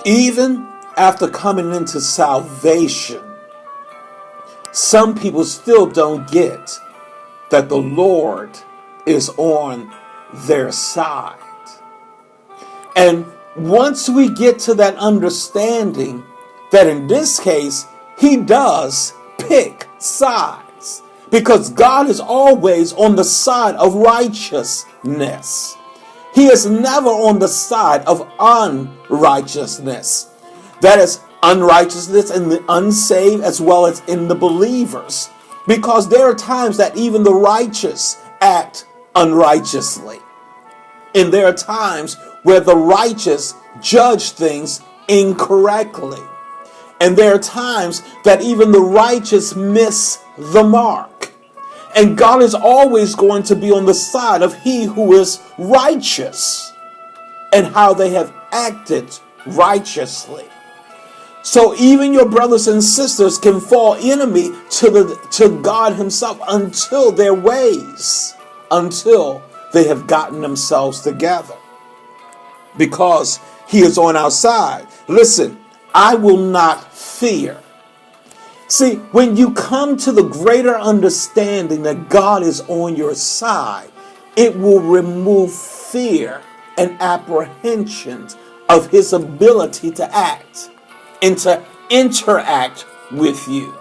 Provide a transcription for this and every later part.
Even after coming into salvation, some people still don't get that the Lord is on their side. And once we get to that understanding that in this case, he does pick sides, because God is always on the side of righteousness. He is never on the side of unrighteousness. That is unrighteousness in the unsaved as well as in the believers. Because there are times that even the righteous act unrighteously. And there are times where the righteous judge things incorrectly. And there are times that even the righteous miss the mark. And God is always going to be on the side of he who is righteous and how they have acted righteously. So even your brothers and sisters can fall enemy to God himself until their ways, until they have gotten themselves together. Because he is on our side. Listen, I will not fear. See, when you come to the greater understanding that God is on your side, it will remove fear and apprehensions of his ability to act and to interact with you.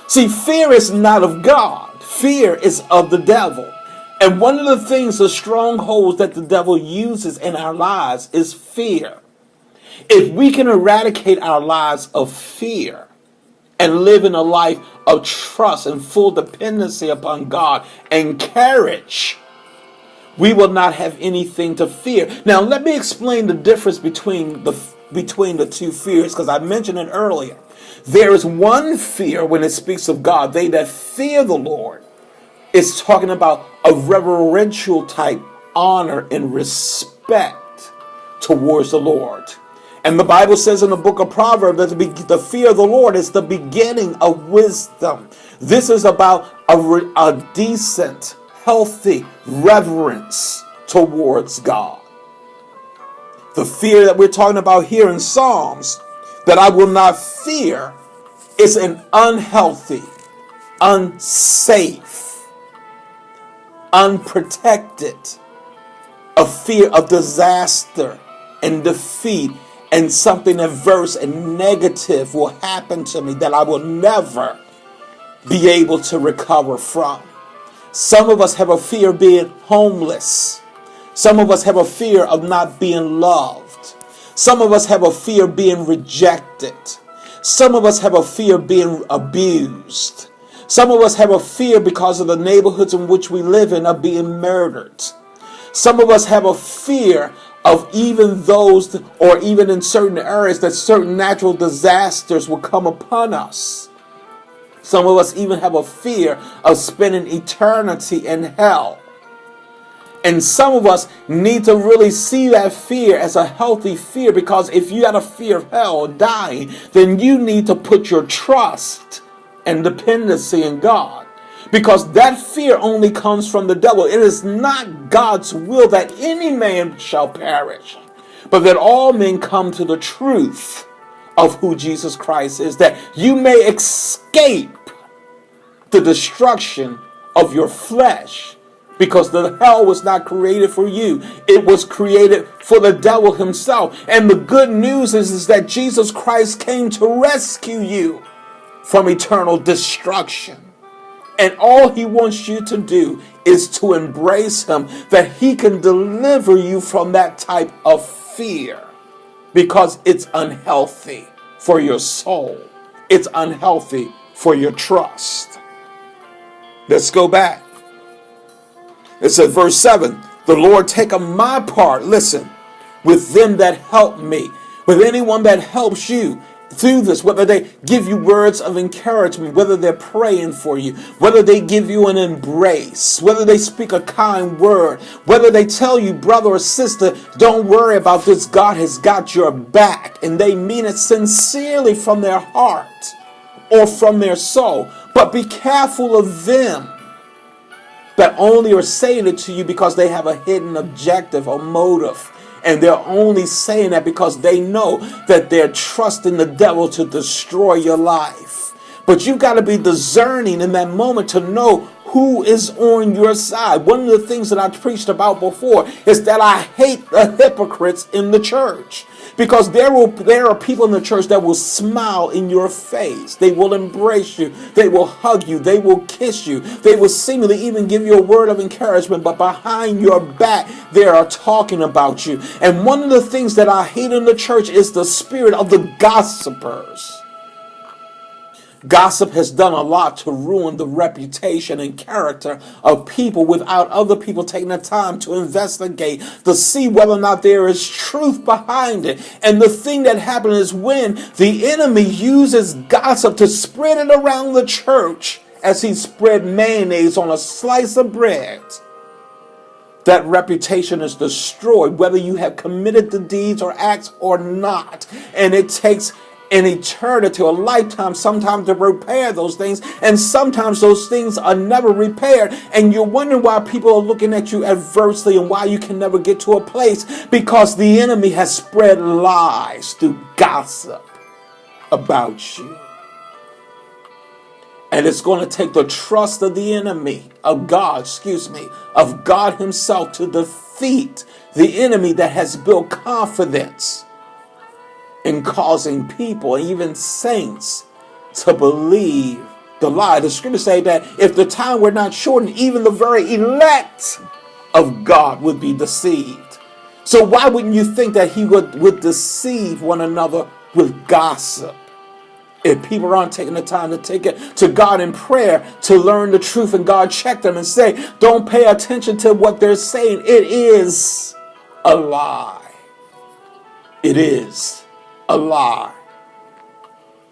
See, fear is not of God. Fear is of the devil. And one of the things, the strongholds that the devil uses in our lives is fear. If we can eradicate our lives of fear and live in a life of trust and full dependency upon God and courage, we will not have anything to fear. Now, let me explain the difference between the two fears, because I mentioned it earlier. There is one fear when it speaks of God. They that fear the Lord, it's talking about a reverential type honor and respect towards the Lord. And the Bible says in the book of Proverbs that the fear of the Lord is the beginning of wisdom. This is about a decent, healthy reverence towards God. The fear that we're talking about here in Psalms, that I will not fear, is an unhealthy, unsafe, unprotected, a fear of disaster and defeat, and something adverse and negative will happen to me that I will never be able to recover from. Some of us have a fear of being homeless. Some of us have a fear of not being loved. Some of us have a fear of being rejected. Some of us have a fear of being abused. Some of us have a fear because of the neighborhoods in which we live in of being murdered. Some of us have a fear of even those, or even in certain areas, that certain natural disasters will come upon us. Some of us even have a fear of spending eternity in hell. And some of us need to really see that fear as a healthy fear, because if you had a fear of hell or dying, then you need to put your trust and dependency in God. Because that fear only comes from the devil. It is not God's will that any man shall perish, but that all men come to the truth of who Jesus Christ is, that you may escape the destruction of your flesh. Because the hell was not created for you. It was created for the devil himself. And the good news is that Jesus Christ came to rescue you from eternal destruction. And all he wants you to do is to embrace him, that he can deliver you from that type of fear. Because it's unhealthy for your soul. It's unhealthy for your trust. Let's go back. It says, verse 7, the Lord taketh my part, listen, with them that help me, with anyone that helps you through this, whether they give you words of encouragement, whether they're praying for you, whether they give you an embrace, whether they speak a kind word, whether they tell you, brother or sister, don't worry about this, God has got your back, and they mean it sincerely from their heart or from their soul. But be careful of them that only are saying it to you because they have a hidden objective or motive, And they're only saying that because they know that they're trusting the devil to destroy your life. But you got to be discerning in that moment to know who is on your side. One of the things that I preached about before is that I hate the hypocrites in the church. Because there are people in the church that will smile in your face. They will embrace you. They will hug you. They will kiss you. They will seemingly even give you a word of encouragement. But behind your back, they are talking about you. And one of the things that I hate in the church is the spirit of the gossipers. Gossip has done a lot to ruin the reputation and character of people without other people taking the time to investigate, to see whether or not there is truth behind it. And the thing that happens is when the enemy uses gossip to spread it around the church as he spread mayonnaise on a slice of bread, that reputation is destroyed, whether you have committed the deeds or acts or not. And it takes an eternity, a lifetime, sometimes to repair those things. And sometimes those things are never repaired. And you're wondering why people are looking at you adversely and why you can never get to a place. Because the enemy has spread lies through gossip about you. And it's going to take the trust of the enemy, of God himself to defeat the enemy that has built confidence in causing people, even saints, to believe the lie. The scriptures say that if the time were not shortened, even the very elect of God would be deceived. So why wouldn't you think that he would deceive one another with gossip? If people aren't taking the time to take it to God in prayer to learn the truth, and God check them and say, don't pay attention to what they're saying. It is a lie. It is a lie.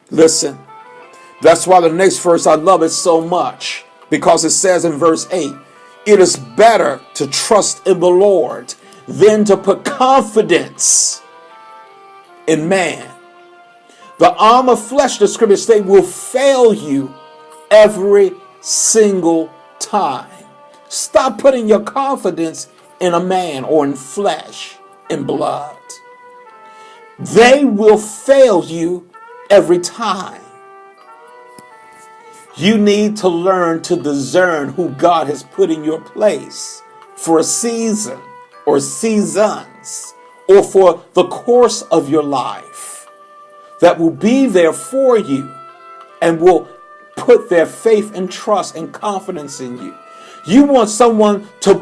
Listen, that's why the next verse, I love it so much, because it says in verse 8, it is better to trust in the Lord than to put confidence in man. The arm of flesh, the scriptures say, will fail you every single time. Stop putting your confidence in a man or in flesh, in blood. They will fail you every time. You need to learn to discern who God has put in your place for a season or seasons or for the course of your life, that will be there for you and will put their faith and trust and confidence in you. You want someone to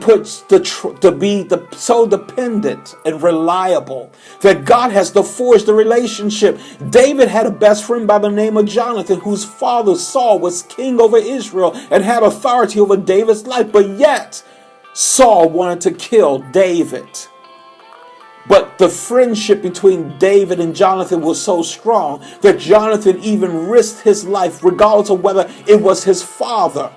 be so dependent and reliable that God has to forge the relationship. David had a best friend by the name of Jonathan, whose father Saul was king over Israel and had authority over David's life. But yet Saul wanted to kill David. But the friendship between David and Jonathan was so strong that Jonathan even risked his life, regardless of whether it was his father,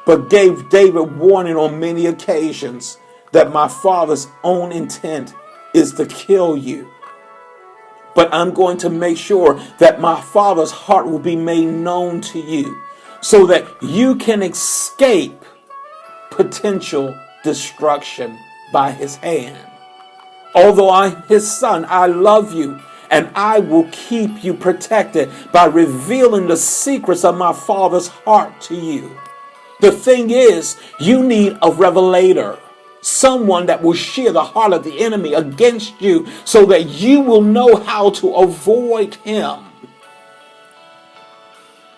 but gave David warning on many occasions that my father's own intent is to kill you. But I'm going to make sure that my father's heart will be made known to you so that you can escape potential destruction by his hand. Although I'm his son, I love you, and I will keep you protected by revealing the secrets of my father's heart to you. The thing is, you need a revelator, someone that will share the heart of the enemy against you so that you will know how to avoid him.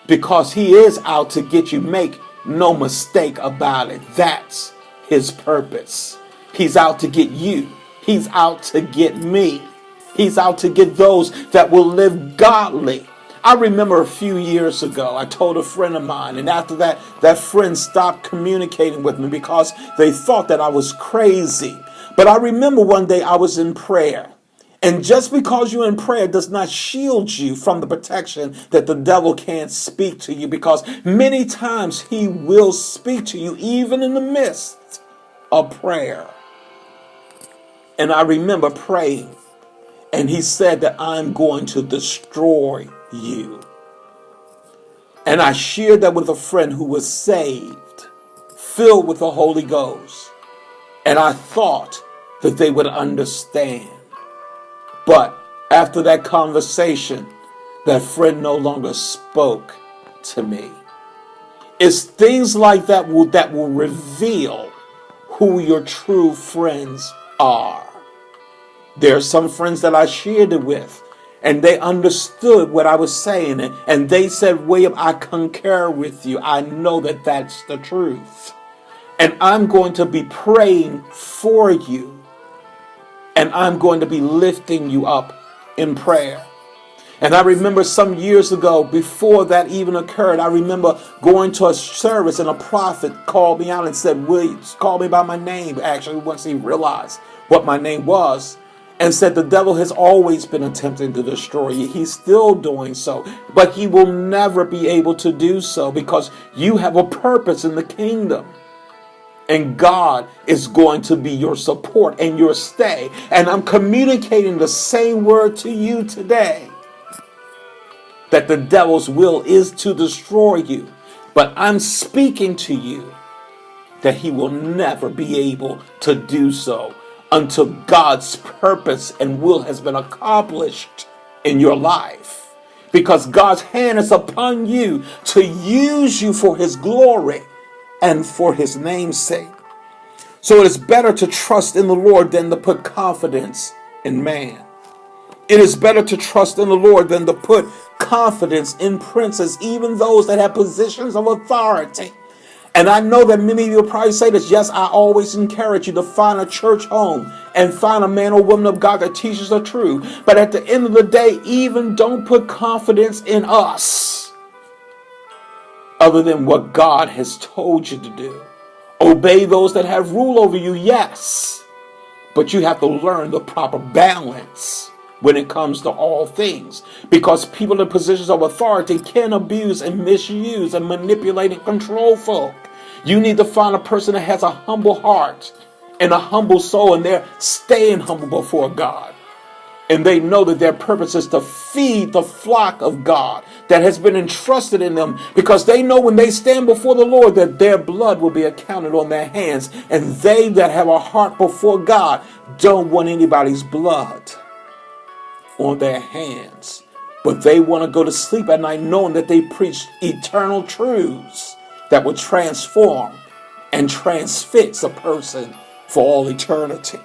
Because he is out to get you. Make no mistake about it. That's his purpose. He's out to get you. He's out to get me. He's out to get those that will live godly. I remember a few years ago, I told a friend of mine, and after that, that friend stopped communicating with me because they thought that I was crazy. But I remember one day I was in prayer. And just because you're in prayer does not shield you from the protection that the devil can't speak to you, because many times he will speak to you even in the midst of prayer. And I remember praying, and he said that I'm going to destroy you. And I shared that with a friend who was saved, filled with the Holy Ghost. And I thought that they would understand. But after that conversation, that friend no longer spoke to me. It's things like that will reveal who your true friends are. There are some friends that I shared it with, and they understood what I was saying, and they said, William, I concur with you. I know that that's the truth. And I'm going to be praying for you, and I'm going to be lifting you up in prayer. And I remember some years ago, before that even occurred, I remember going to a service and a prophet called me out and said, William, called me by my name, actually, once he realized what my name was, and said, the devil has always been attempting to destroy you. He's still doing so, but he will never be able to do so because you have a purpose in the kingdom. And God is going to be your support and your stay. And I'm communicating the same word to you today, that the devil's will is to destroy you. But I'm speaking to you that he will never be able to do so until God's purpose and will has been accomplished in your life. Because God's hand is upon you to use you for his glory and for his name's sake. So it is better to trust in the Lord than to put confidence in man. It is better to trust in the Lord than to put confidence in princes, even those that have positions of authority. And I know that many of you will probably say this. Yes, I always encourage you to find a church home and find a man or woman of God that teaches the truth. But at the end of the day, even don't put confidence in us other than what God has told you to do. Obey those that have rule over you, yes. But you have to learn the proper balance when it comes to all things. Because people in positions of authority can abuse and misuse and manipulate and control folk. You need to find a person that has a humble heart and a humble soul, and they're staying humble before God. And they know that their purpose is to feed the flock of God that has been entrusted in them, because they know when they stand before the Lord that their blood will be accounted on their hands. And they that have a heart before God don't want anybody's blood on their hands. But they want to go to sleep at night knowing that they preach eternal truths that will transform and transfix a person for all eternity.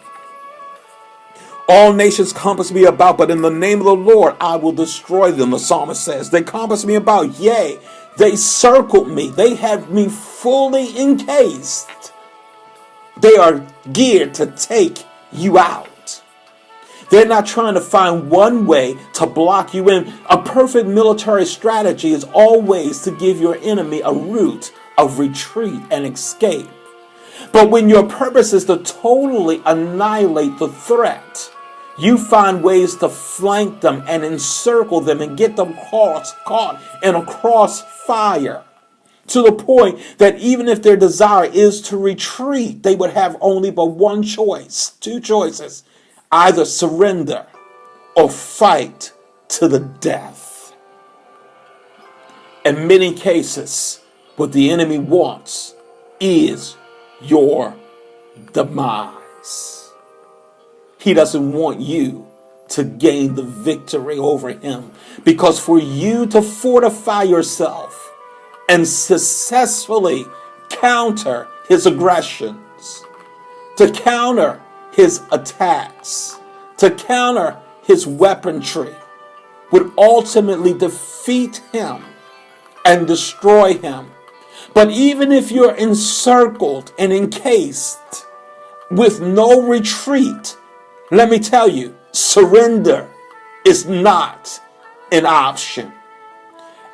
All nations compass me about, but in the name of the Lord I will destroy them, the psalmist says. They compass me about, yea, they circled me. They have me fully encased. They are geared to take you out. They're not trying to find one way to block you in. A perfect military strategy is always to give your enemy a route of retreat and escape. But when your purpose is to totally annihilate the threat, you find ways to flank them and encircle them and get them caught in a crossfire, to the point that even if their desire is to retreat, they would have only but one choice, two choices: either surrender or fight to the death. In many cases, what the enemy wants is your demise. He doesn't want you to gain the victory over him, because for you to fortify yourself and successfully counter his aggressions, to counter his attacks, to counter his weaponry, would ultimately defeat him and destroy him. But even if you're encircled and encased with no retreat, let me tell you, surrender is not an option.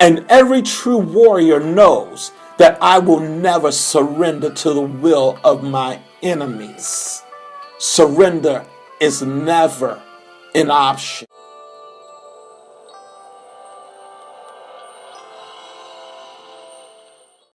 And every true warrior knows that I will never surrender to the will of my enemies. Surrender is never an option.